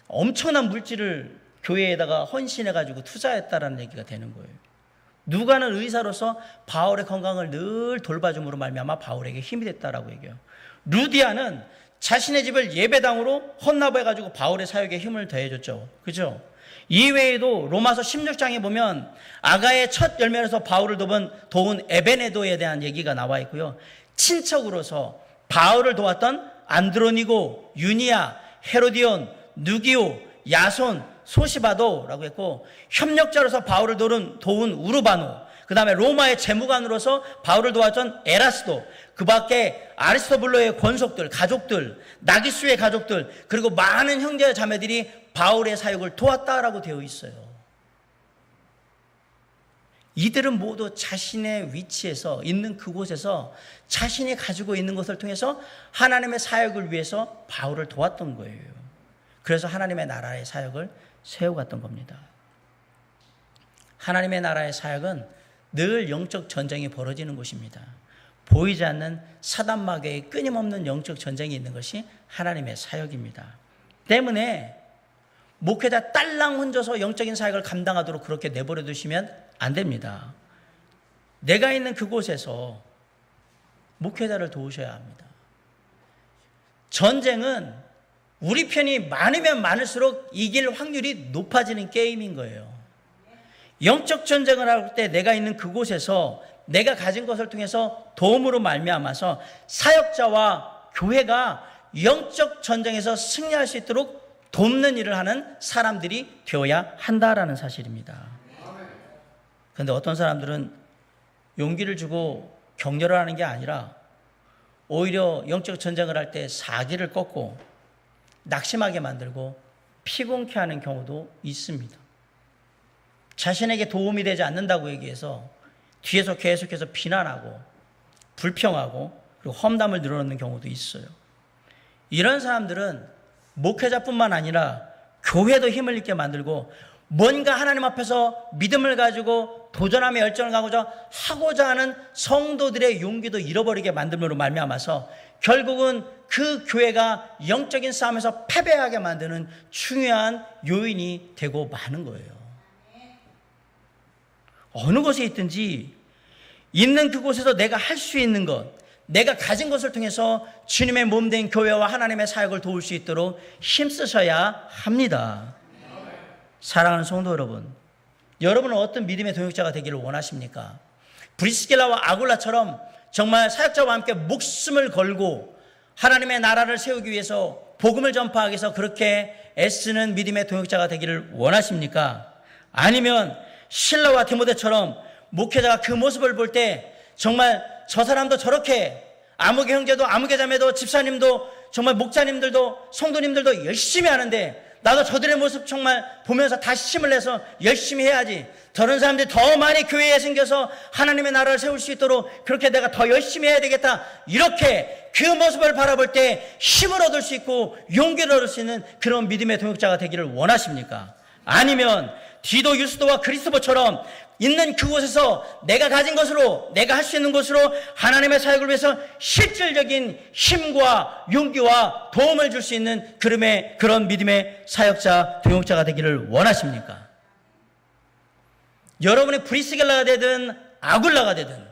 엄청난 물질을 교회에다가 헌신해가지고 투자했다라는 얘기가 되는 거예요. 누가는 의사로서 바울의 건강을 늘 돌봐줌으로 말미암아 바울에게 힘이 됐다라고 얘기해요. 루디아는 자신의 집을 예배당으로 헌납해가지고 바울의 사역에 힘을 더해줬죠. 그죠? 이외에도 로마서 16장에 보면 아가의 첫 열매로서 바울을 도운 에베네도에 대한 얘기가 나와 있고요. 친척으로서 바울을 도왔던 안드로니고, 유니아, 헤로디온, 누기오, 야손, 소시바도라고 했고, 협력자로서 바울을 도운 우르바노, 그 다음에 로마의 재무관으로서 바울을 도왔던 에라스도, 그 밖에 아리스토블로의 권속들, 가족들, 나기수의 가족들, 그리고 많은 형제 자매들이 바울의 사역을 도왔다라고 되어 있어요. 이들은 모두 자신의 위치에서 있는 그곳에서 자신이 가지고 있는 것을 통해서 하나님의 사역을 위해서 바울을 도왔던 거예요. 그래서 하나님의 나라의 사역을 세워갔던 겁니다. 하나님의 나라의 사역은 늘 영적 전쟁이 벌어지는 곳입니다. 보이지 않는 사단 마귀의 끊임없는 영적 전쟁이 있는 것이 하나님의 사역입니다. 때문에 목회자 딸랑 혼자서 영적인 사역을 감당하도록 그렇게 내버려 두시면 안 됩니다. 내가 있는 그곳에서 목회자를 도우셔야 합니다. 전쟁은 우리 편이 많으면 많을수록 이길 확률이 높아지는 게임인 거예요. 영적 전쟁을 할 때 내가 있는 그곳에서 내가 가진 것을 통해서 도움으로 말미암아서 사역자와 교회가 영적 전쟁에서 승리할 수 있도록 돕는 일을 하는 사람들이 되어야 한다라는 사실입니다. 그런데 어떤 사람들은 용기를 주고 격려를 하는 게 아니라 오히려 영적 전쟁을 할 때 사기를 꺾고 낙심하게 만들고 피곤케 하는 경우도 있습니다. 자신에게 도움이 되지 않는다고 얘기해서 뒤에서 계속해서 비난하고 불평하고 그리고 험담을 늘어놓는 경우도 있어요. 이런 사람들은 목회자뿐만 아니라 교회도 힘을 잃게 만들고 뭔가 하나님 앞에서 믿음을 가지고 도전하며 열정을 하고자 하는 성도들의 용기도 잃어버리게 만들므로 말미암아서 결국은 그 교회가 영적인 싸움에서 패배하게 만드는 중요한 요인이 되고 마는 거예요. 어느 곳에 있든지 있는 그곳에서 내가 할 수 있는 것, 내가 가진 것을 통해서 주님의 몸된 교회와 하나님의 사역을 도울 수 있도록 힘쓰셔야 합니다. 사랑하는 성도 여러분, 여러분은 어떤 믿음의 동역자가 되기를 원하십니까? 브리스길라와 아굴라처럼 정말 사역자와 함께 목숨을 걸고 하나님의 나라를 세우기 위해서 복음을 전파하기 위해서 그렇게 애쓰는 믿음의 동역자가 되기를 원하십니까? 아니면 실라와 디모데처럼 목회자가 그 모습을 볼 때 정말 저 사람도 저렇게 아무개 형제도 아무개 자매도 집사님도 정말 목자님들도 성도님들도 열심히 하는데 나도 저들의 모습 정말 보면서 다시 힘을 내서 열심히 해야지. 저런 사람들이 더 많이 교회에 생겨서 하나님의 나라를 세울 수 있도록 그렇게 내가 더 열심히 해야 되겠다. 이렇게 그 모습을 바라볼 때 힘을 얻을 수 있고 용기를 얻을 수 있는 그런 믿음의 동역자가 되기를 원하십니까? 아니면 디도 유스도와 그리스도처럼 있는 그곳에서 내가 가진 것으로 내가 할 수 있는 것으로 하나님의 사역을 위해서 실질적인 힘과 용기와 도움을 줄 수 있는 그런 믿음의 사역자, 동역자가 되기를 원하십니까? 여러분이 브리스길라가 되든 아굴라가 되든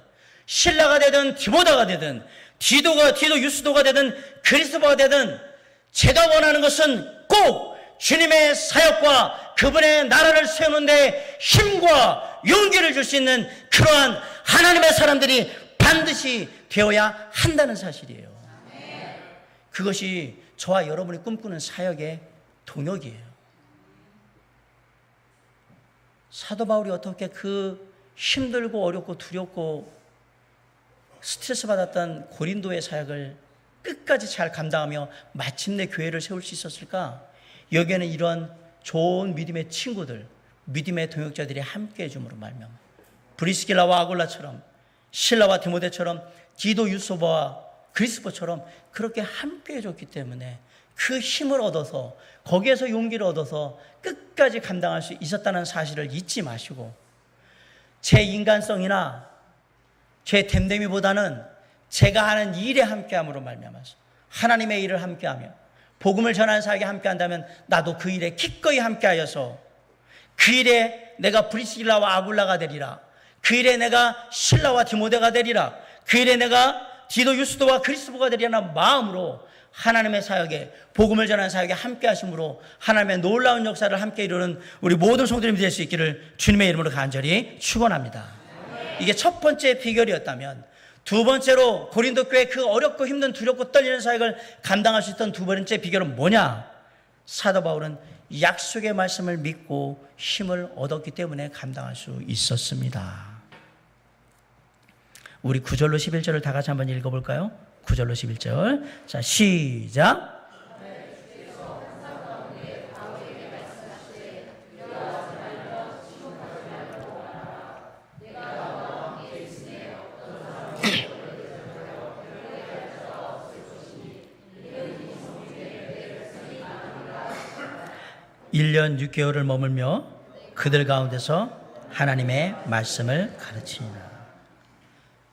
실라가 되든 디모다가 되든 디도 유스도가 되든 그리스도가 되든 제가 원하는 것은 꼭 주님의 사역과 그분의 나라를 세우는데 힘과 용기를 줄 수 있는 그러한 하나님의 사람들이 반드시 되어야 한다는 사실이에요. 그것이 저와 여러분이 꿈꾸는 사역의 동역이에요. 사도 바울이 어떻게 그 힘들고 어렵고 두렵고 스트레스 받았던 고린도의 사역을 끝까지 잘 감당하며 마침내 교회를 세울 수 있었을까? 여기에는 이런 좋은 믿음의 친구들, 믿음의 동역자들이 함께해 줌으로 말미암아 브리스길라와 아굴라처럼 실라와 디모데처럼 디도 유소바와 그리스도처럼 그렇게 함께해 줬기 때문에 그 힘을 얻어서 거기에서 용기를 얻어서 끝까지 감당할 수 있었다는 사실을 잊지 마시고 제 인간성이나 제 됨됨이보다는 제가 하는 일에 함께함으로 말미암아서 하나님의 일을 함께하며 복음을 전하는 사역에 함께한다면 나도 그 일에 기꺼이 함께하여서 그 일에 내가 브리스길라와 아굴라가 되리라. 그 일에 내가 실라와 디모데가 되리라. 그 일에 내가 디도 유스도와 그리스도가 되리라는 마음으로 하나님의 사역에, 복음을 전하는 사역에 함께 하심으로 하나님의 놀라운 역사를 함께 이루는 우리 모든 성도님이 될 수 있기를 주님의 이름으로 간절히 축원합니다. 이게 첫 번째 비결이었다면, 두 번째로 고린도 교회 그 어렵고 힘든 두렵고 떨리는 사역을 감당할 수 있던 두 번째 비결은 뭐냐? 사도 바울은 약속의 말씀을 믿고 힘을 얻었기 때문에 감당할 수 있었습니다. 우리 9절로 11절을 다 같이 한번 읽어볼까요? 9절로 11절. 자, 시작. 일 년 6개월을 머물며 그들 가운데서 하나님의 말씀을 가르치니라.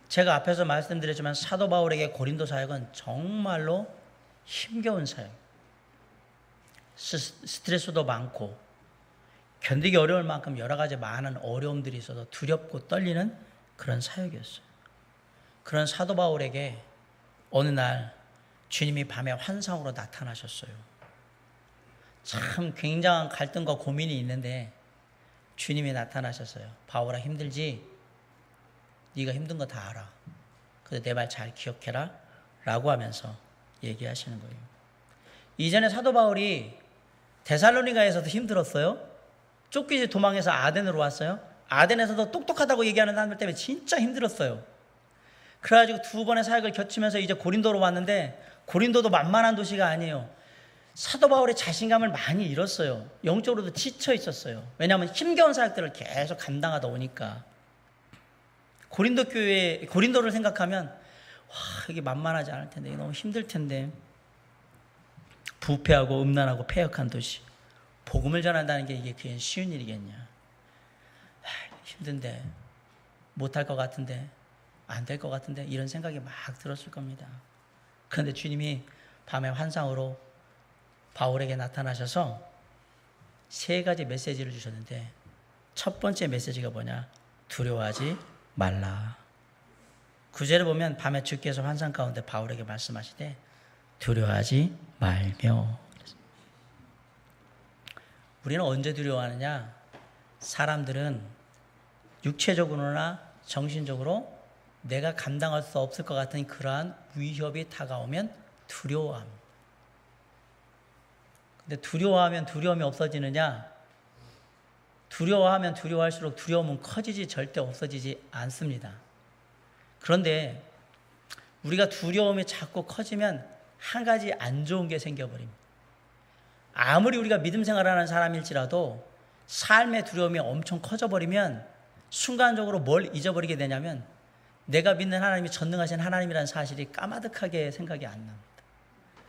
제가 앞에서 말씀드렸지만 사도 바울에게 고린도 사역은 정말로 힘겨운 사역, 스트레스도 많고 견디기 어려울 만큼 여러 가지 많은 어려움들이 있어서 두렵고 떨리는 그런 사역이었어요. 그런 사도 바울에게 어느 날 주님이 밤에 환상으로 나타나셨어요. 참 굉장한 갈등과 고민이 있는데 주님이 나타나셨어요. 바울아, 힘들지? 네가 힘든 거 다 알아. 그래서 내 말 잘 기억해라 라고 하면서 얘기하시는 거예요. 이전에 사도 바울이 데살로니가에서도 힘들었어요. 쫓기지 도망해서 아덴으로 왔어요. 아덴에서도 똑똑하다고 얘기하는 사람들 때문에 진짜 힘들었어요. 그래가지고 두 번의 사역을 겹치면서 이제 고린도로 왔는데, 고린도도 만만한 도시가 아니에요. 사도 바울의 자신감을 많이 잃었어요. 영적으로도 지쳐 있었어요. 왜냐하면 힘겨운 사역들을 계속 감당하다 오니까. 고린도를 생각하면 와, 이게 만만하지 않을 텐데, 너무 힘들 텐데. 부패하고 음란하고 패역한 도시, 복음을 전한다는 게 이게 그냥 쉬운 일이겠냐? 힘든데, 못할 것 같은데, 안 될 것 같은데, 이런 생각이 막 들었을 겁니다. 그런데 주님이 밤에 환상으로 바울에게 나타나셔서 세 가지 메시지를 주셨는데, 첫 번째 메시지가 뭐냐? 두려워하지 말라. 구절을 보면 밤에 주께서 환상 가운데 바울에게 말씀하시되 두려워하지 말며. 우리는 언제 두려워하느냐? 사람들은 육체적으로나 정신적으로 내가 감당할 수 없을 것 같은 그러한 위협이 다가오면 두려워합니다. 근데 두려워하면 두려움이 없어지느냐? 두려워하면 두려워할수록 두려움은 커지지 절대 없어지지 않습니다. 그런데 우리가 두려움이 자꾸 커지면 한 가지 안 좋은 게 생겨버립니다. 아무리 우리가 믿음 생활하는 사람일지라도 삶의 두려움이 엄청 커져버리면 순간적으로 뭘 잊어버리게 되냐면, 내가 믿는 하나님이 전능하신 하나님이라는 사실이 까마득하게 생각이 안 납니다.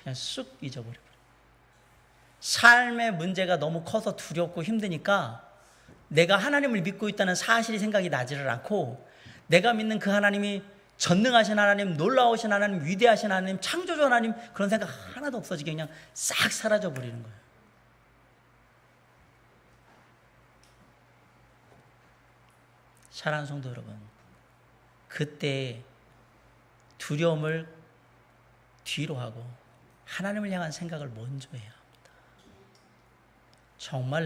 그냥 쑥 잊어버려요. 삶의 문제가 너무 커서 두렵고 힘드니까 내가 하나님을 믿고 있다는 사실이 생각이 나지를 않고, 내가 믿는 그 하나님이 전능하신 하나님, 놀라우신 하나님, 위대하신 하나님, 창조주 하나님, 그런 생각 하나도 없어지게 그냥 싹 사라져 버리는 거예요. 사랑하는 성도 여러분, 그때 두려움을 뒤로 하고 하나님을 향한 생각을 먼저 해야 합니다. 정말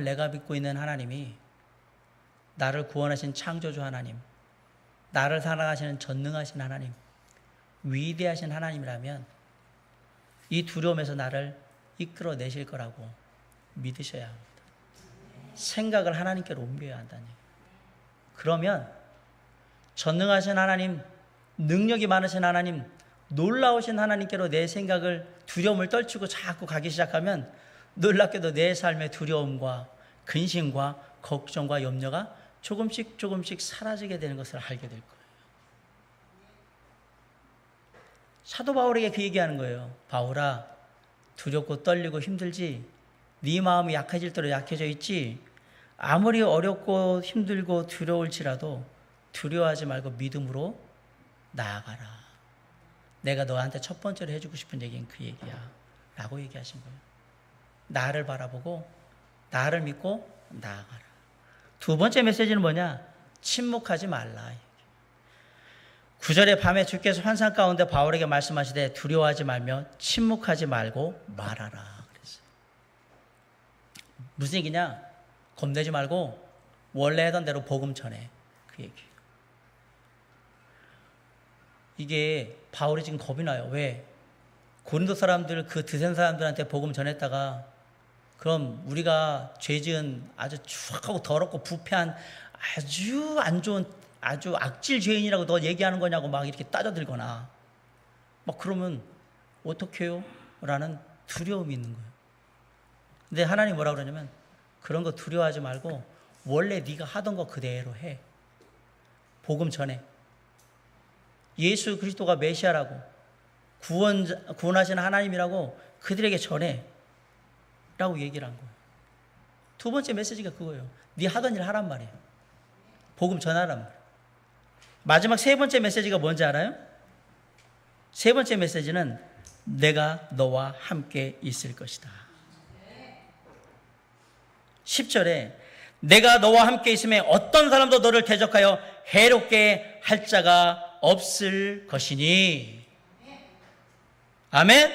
내가 믿고 있는 하나님이, 나를 구원하신 창조주 하나님, 나를 사랑하시는 전능하신 하나님, 위대하신 하나님이라면 이 두려움에서 나를 이끌어내실 거라고 믿으셔야 합니다. 생각을 하나님께로 옮겨야 한다니. 그러면 전능하신 하나님, 능력이 많으신 하나님, 놀라우신 하나님께로 내 생각을, 두려움을 떨치고 자꾸 가기 시작하면 놀랍게도 내 삶의 두려움과 근심과 걱정과 염려가 조금씩 사라지게 되는 것을 알게 될 거예요. 사도 바울에게 그 얘기하는 거예요. 바울아, 두렵고 떨리고 힘들지? 네 마음이 약해질 대로 약해져 있지? 아무리 어렵고 힘들고 두려울지라도 두려워하지 말고 믿음으로 나아가라. 내가 너한테 첫 번째로 해주고 싶은 얘기는 그 얘기야 라고 얘기하신 거예요. 나를 바라보고 나를 믿고 나아가라. 두 번째 메시지는 뭐냐? 침묵하지 말라. 9절에 밤에 주께서 환상 가운데 바울에게 말씀하시되 두려워하지 말며 침묵하지 말고 말하라 그랬어요. 무슨 얘기냐? 겁내지 말고 원래 하던 대로 복음 전해. 그 얘기예요. 이게 바울이 지금 겁이 나요. 왜? 고린도 사람들, 그 드센 사람들한테 복음 전했다가 그럼 우리가 죄지은 아주 추악하고 더럽고 부패한 아주 안 좋은 아주 악질 죄인이라고 너 얘기하는 거냐고 막 이렇게 따져들거나 막 그러면 어떡해요? 라는 두려움이 있는 거예요. 근데 하나님 뭐라고 그러냐면 그런 거 두려워하지 말고 원래 네가 하던 거 그대로 해. 복음 전해. 예수 그리스도가 메시아라고 구원하시는 하나님이라고 그들에게 전해 라고 얘기를 한 거예요. 두 번째 메시지가 그거예요. 네 하던 일 하란 말이에요. 복음 전하란 말이에요. 마지막 세 번째 메시지가 뭔지 알아요? 세 번째 메시지는 내가 너와 함께 있을 것이다. 10절에 내가 너와 함께 있음에 어떤 사람도 너를 대적하여 해롭게 할 자가 없을 것이니. 아멘?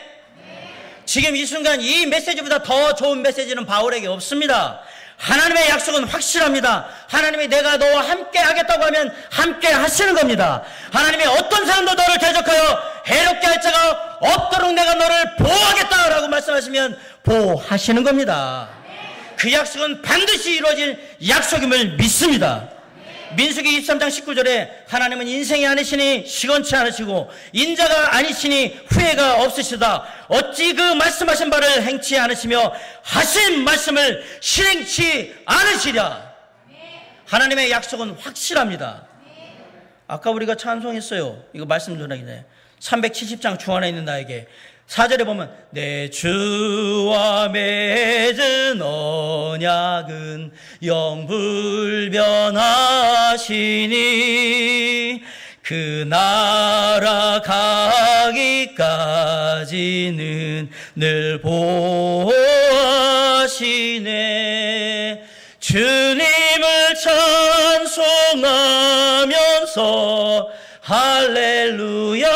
지금 이 순간 이 메시지보다 더 좋은 메시지는 바울에게 없습니다. 하나님의 약속은 확실합니다. 하나님이 내가 너와 함께 하겠다고 하면 함께 하시는 겁니다. 하나님이 어떤 사람도 너를 대적하여 해롭게 할 자가 없도록 내가 너를 보호하겠다라고 말씀하시면 보호하시는 겁니다. 그 약속은 반드시 이루어질 약속임을 믿습니다. 민수기 23장 19절에 하나님은 인생이 아니시니 시건치 않으시고 인자가 아니시니 후회가 없으시다. 어찌 그 말씀하신 바를 행치 않으시며 하신 말씀을 실행치 않으시랴. 하나님의 약속은 확실합니다. 아까 우리가 찬송했어요. 이거 말씀 전하기 전에 370장 주 안에 있는 나에게 4절에 보면 내 주와 맺은 언약은 영불변하시니 그 나라 가기까지는 늘 보호하시네. 주님을 찬송하면서 할렐루야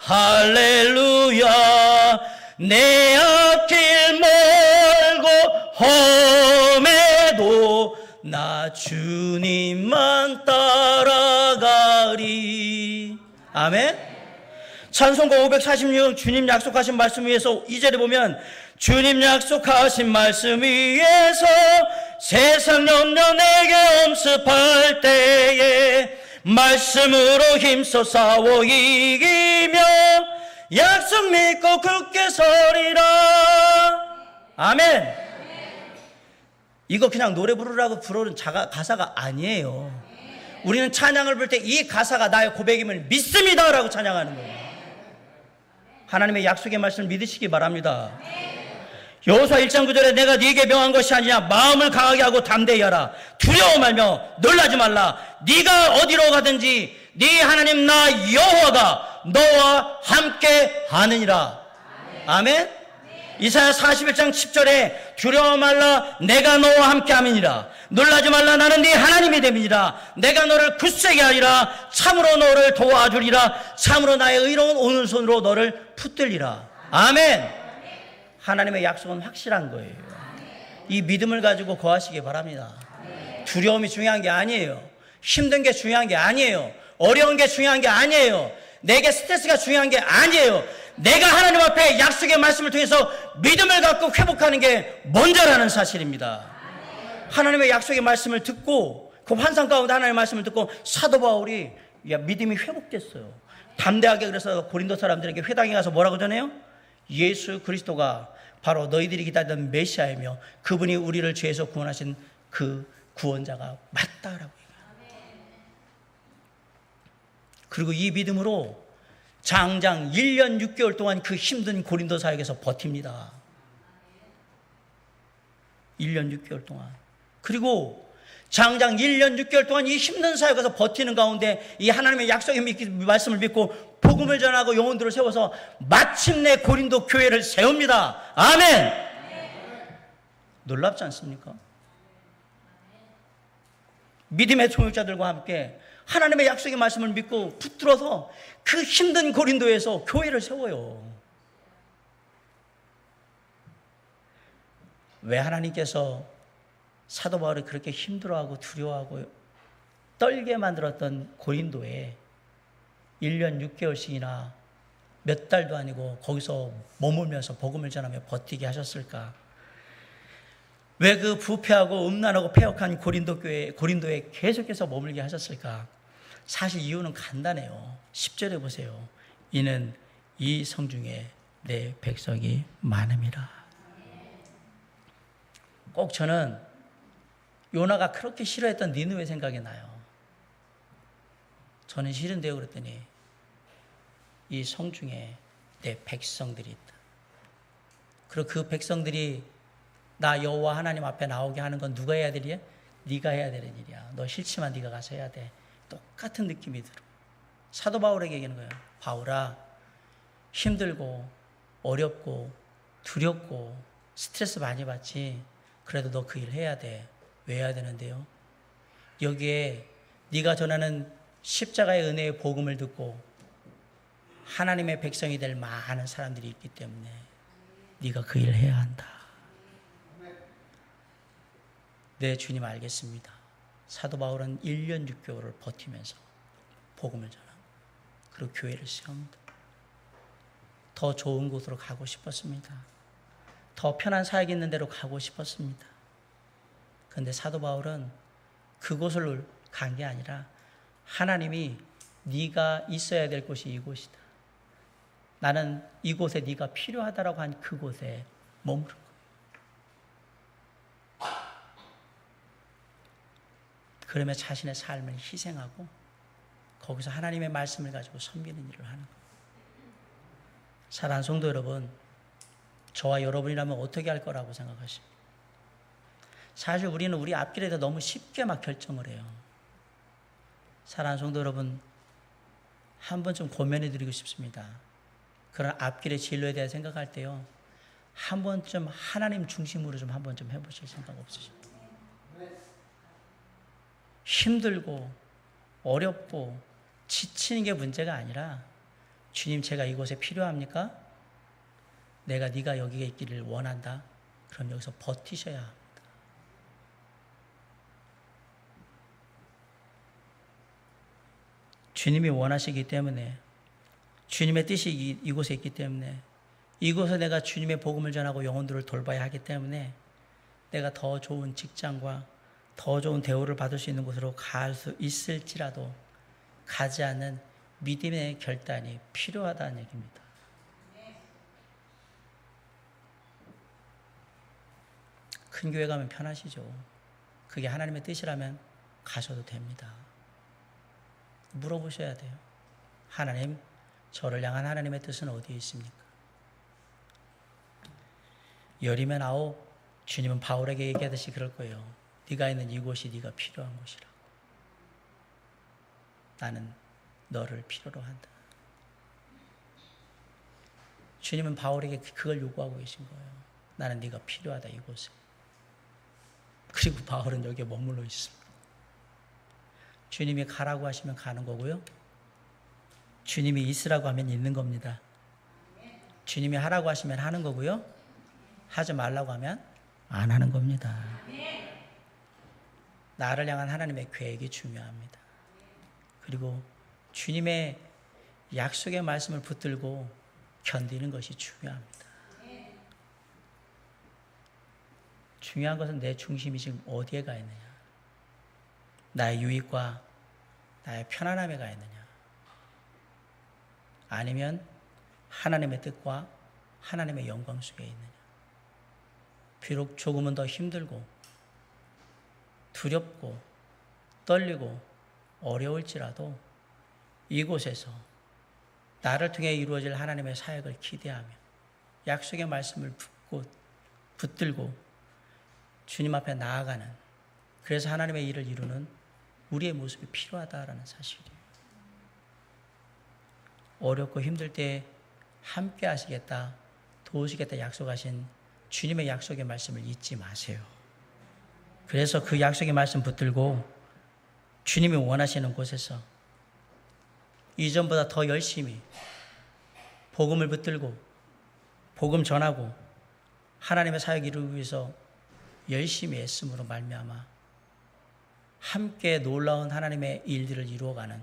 할렐루야. 내 앞길 멀고 험해도 나 주님만 따라가리. 아멘. 찬송가 546 주님 약속하신 말씀 위에서 2절에 보면 주님 약속하신 말씀 위에서 세상 염려 내게 엄습할 때에 말씀으로 힘써 싸워 이기며 약속 믿고 굳게 서리라. 아멘. 이거 그냥 노래 부르라고 부르는 가사가 아니에요. 우리는 찬양을 부를 때 이 가사가 나의 고백임을 믿습니다 라고 찬양하는 거예요. 하나님의 약속의 말씀을 믿으시기 바랍니다. 여호수아 1장 9절에 내가 네게 명한 것이 아니냐 마음을 강하게 하고 담대히 하라. 두려워 말며 놀라지 말라. 네가 어디로 가든지 네 하나님 나 여호와가 너와 함께 하느니라. 아멘. 이사야 41장 10절에 두려워 말라 내가 너와 함께 함이니라. 놀라지 말라 나는 네 하나님이 됨이니라. 내가 너를 굳세게 하리라. 참으로 너를 도와주리라. 참으로 나의 의로운 오른손으로 너를 붙들리라. 아멘. 하나님의 약속은 확실한 거예요. 이 믿음을 가지고 거하시기 바랍니다. 두려움이 중요한 게 아니에요. 힘든 게 중요한 게 아니에요. 어려운 게 중요한 게 아니에요. 내게 스트레스가 중요한 게 아니에요. 내가 하나님 앞에 약속의 말씀을 통해서 믿음을 갖고 회복하는 게 먼저라는 사실입니다. 하나님의 약속의 말씀을 듣고 그 환상 가운데 하나님의 말씀을 듣고 사도 바울이 믿음이 회복됐어요. 담대하게 그래서 고린도 사람들에게 회당에 가서 뭐라고 전해요? 예수 그리스도가 바로 너희들이 기다리던 메시아이며 그분이 우리를 죄에서 구원하신 그 구원자가 맞다라고 얘기해요. 그리고 이 믿음으로 장장 1년 6개월 동안 그 힘든 고린도 사역에서 버팁니다. 1년 6개월 동안. 그리고 장장 1년 6개월 동안 이 힘든 사역에서 버티는 가운데 이 하나님의 약속의 말씀을 믿고 복음을 전하고 영혼들을 세워서 마침내 고린도 교회를 세웁니다. 아멘. 놀랍지 않습니까? 믿음의 동역자들과 함께 하나님의 약속의 말씀을 믿고 붙들어서 그 힘든 고린도에서 교회를 세워요. 왜 하나님께서 사도 바울이 그렇게 힘들어하고 두려워하고 떨게 만들었던 고린도에 1년 6개월씩이나 몇 달도 아니고 거기서 머물면서 복음을 전하며 버티게 하셨을까? 왜 그 부패하고 음란하고 패역한 고린도에 계속해서 머물게 하셨을까? 사실 이유는 간단해요. 10절에 보세요. 이는 이 성중에 내 백성이 많음이라. 꼭 저는 요나가 그렇게 싫어했던 니느웨 생각이 나요. 저는 싫은데요 그랬더니 이 성중에 내 백성들이 있다. 그리고 그 백성들이 나 여호와 하나님 앞에 나오게 하는 건 누가 해야 되냐? 네가 해야 되는 일이야. 너 싫지만 네가 가서 해야 돼. 똑같은 느낌이 들어. 사도 바울에게 얘기하는 거예요. 바울아, 힘들고 어렵고 두렵고 스트레스 많이 받지. 그래도 너 그 일 해야 돼. 왜 해야 되는데요? 여기에 네가 전하는 십자가의 은혜의 복음을 듣고 하나님의 백성이 될 많은 사람들이 있기 때문에 네가 그 일을 해야 한다. 네, 주님 알겠습니다. 사도 바울은 1년 6개월을 버티면서 복음을 전합니다. 그리고 교회를 세웁니다. 더 좋은 곳으로 가고 싶었습니다. 더 편한 사역 있는 데로 가고 싶었습니다. 그런데 사도 바울은 그곳을 간 게 아니라 하나님이 네가 있어야 될 곳이 이곳이다. 나는 이곳에 네가 필요하다라고 한 그곳에 머무른 거예요. 그러며 자신의 삶을 희생하고 거기서 하나님의 말씀을 가지고 섬기는 일을 하는 거예요. 사랑하는 성도 여러분, 저와 여러분이라면 어떻게 할 거라고 생각하십니까? 사실 우리는 우리 앞길에서 너무 쉽게 막 결정을 해요. 사랑하는 성도 여러분, 한 번쯤 고민해 드리고 싶습니다. 그런 앞길의 진로에 대해 생각할 때요, 한 번쯤 하나님 중심으로 좀 한 번쯤 해보실 생각 없으십니까? 힘들고 어렵고 지치는 게 문제가 아니라 주님, 제가 이곳에 필요합니까? 내가 네가 여기에 있기를 원한다. 그럼 여기서 버티셔야 합니다. 주님이 원하시기 때문에, 주님의 뜻이 이곳에 있기 때문에, 이곳에 내가 주님의 복음을 전하고 영혼들을 돌봐야 하기 때문에 내가 더 좋은 직장과 더 좋은 대우를 받을 수 있는 곳으로 갈 수 있을지라도 가지 않는 믿음의 결단이 필요하다는 얘기입니다. 큰 교회 가면 편하시죠. 그게 하나님의 뜻이라면 가셔도 됩니다. 물어보셔야 돼요. 하나님, 저를 향한 하나님의 뜻은 어디에 있습니까? 열이면 아홉, 주님은 바울에게 얘기하듯이 그럴 거예요. 네가 있는 이곳이 네가 필요한 곳이라고. 나는 너를 필요로 한다. 주님은 바울에게 그걸 요구하고 계신 거예요. 나는 네가 필요하다, 이곳에. 그리고 바울은 여기에 머물러 있습니다. 주님이 가라고 하시면 가는 거고요. 주님이 있으라고 하면 있는 겁니다. 주님이 하라고 하시면 하는 거고요. 하지 말라고 하면 안 하는 겁니다. 나를 향한 하나님의 계획이 중요합니다. 그리고 주님의 약속의 말씀을 붙들고 견디는 것이 중요합니다. 중요한 것은 내 중심이 지금 어디에 가 있느냐. 나의 유익과 나의 편안함에 가 있느냐. 아니면 하나님의 뜻과 하나님의 영광 속에 있느냐. 비록 조금은 더 힘들고 두렵고 떨리고 어려울지라도 이곳에서 나를 통해 이루어질 하나님의 사역을 기대하며 약속의 말씀을 붙들고 주님 앞에 나아가는, 그래서 하나님의 일을 이루는 우리의 모습이 필요하다라는 사실이에요. 어렵고 힘들 때 함께 하시겠다, 도우시겠다 약속하신 주님의 약속의 말씀을 잊지 마세요. 그래서 그 약속의 말씀 붙들고 주님이 원하시는 곳에서 이전보다 더 열심히 복음을 붙들고 복음 전하고 하나님의 사역 이루기 위해서 열심히 애씀으로 말미암아 함께 놀라운 하나님의 일들을 이루어가는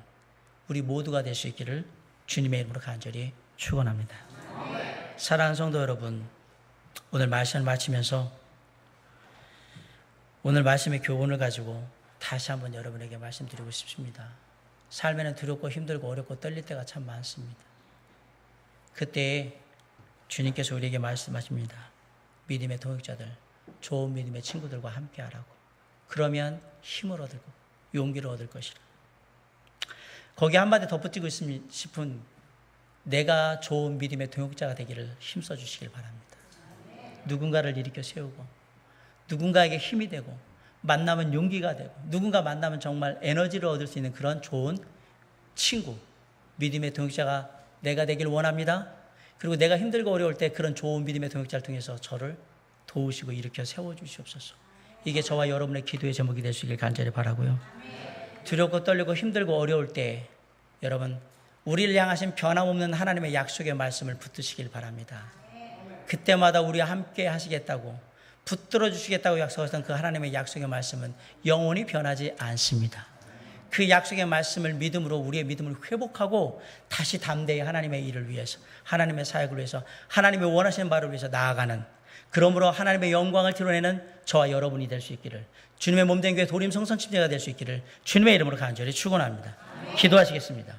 우리 모두가 될 수 있기를 주님의 이름으로 간절히 축원합니다. 사랑하는 성도 여러분, 오늘 말씀을 마치면서 오늘 말씀의 교훈을 가지고 다시 한번 여러분에게 말씀드리고 싶습니다. 삶에는 두렵고 힘들고 어렵고 떨릴 때가 참 많습니다. 그때 주님께서 우리에게 말씀하십니다. 믿음의 동역자들, 좋은 믿음의 친구들과 함께 하라고. 그러면 힘을 얻고 용기를 얻을 것이라. 거기에 한마디 덧붙이고 싶은 내가 좋은 믿음의 동역자가 되기를 힘써 주시길 바랍니다. 누군가를 일으켜 세우고 누군가에게 힘이 되고 만나면 용기가 되고 누군가 만나면 정말 에너지를 얻을 수 있는 그런 좋은 친구, 믿음의 동역자가 내가 되길 원합니다. 그리고 내가 힘들고 어려울 때 그런 좋은 믿음의 동역자를 통해서 저를 도우시고 일으켜 세워주시옵소서. 이게 저와 여러분의 기도의 제목이 될 수 있길 간절히 바라고요. 두렵고 떨리고 힘들고 어려울 때 여러분 우리를 향하신 변함없는 하나님의 약속의 말씀을 붙드시길 바랍니다. 그때마다 우리와 함께 하시겠다고 붙들어 주시겠다고 약속하셨던 그 하나님의 약속의 말씀은 영원히 변하지 않습니다. 그 약속의 말씀을 믿음으로 우리의 믿음을 회복하고 다시 담대히 하나님의 일을 위해서 하나님의 사역을 위해서 하나님의 원하시는 바를 위해서 나아가는, 그러므로 하나님의 영광을 드러내는 저와 여러분이 될 수 있기를, 주님의 몸된 교회 도림 성선 침례가 될 수 있기를 주님의 이름으로 간절히 축원합니다. 기도하시겠습니다.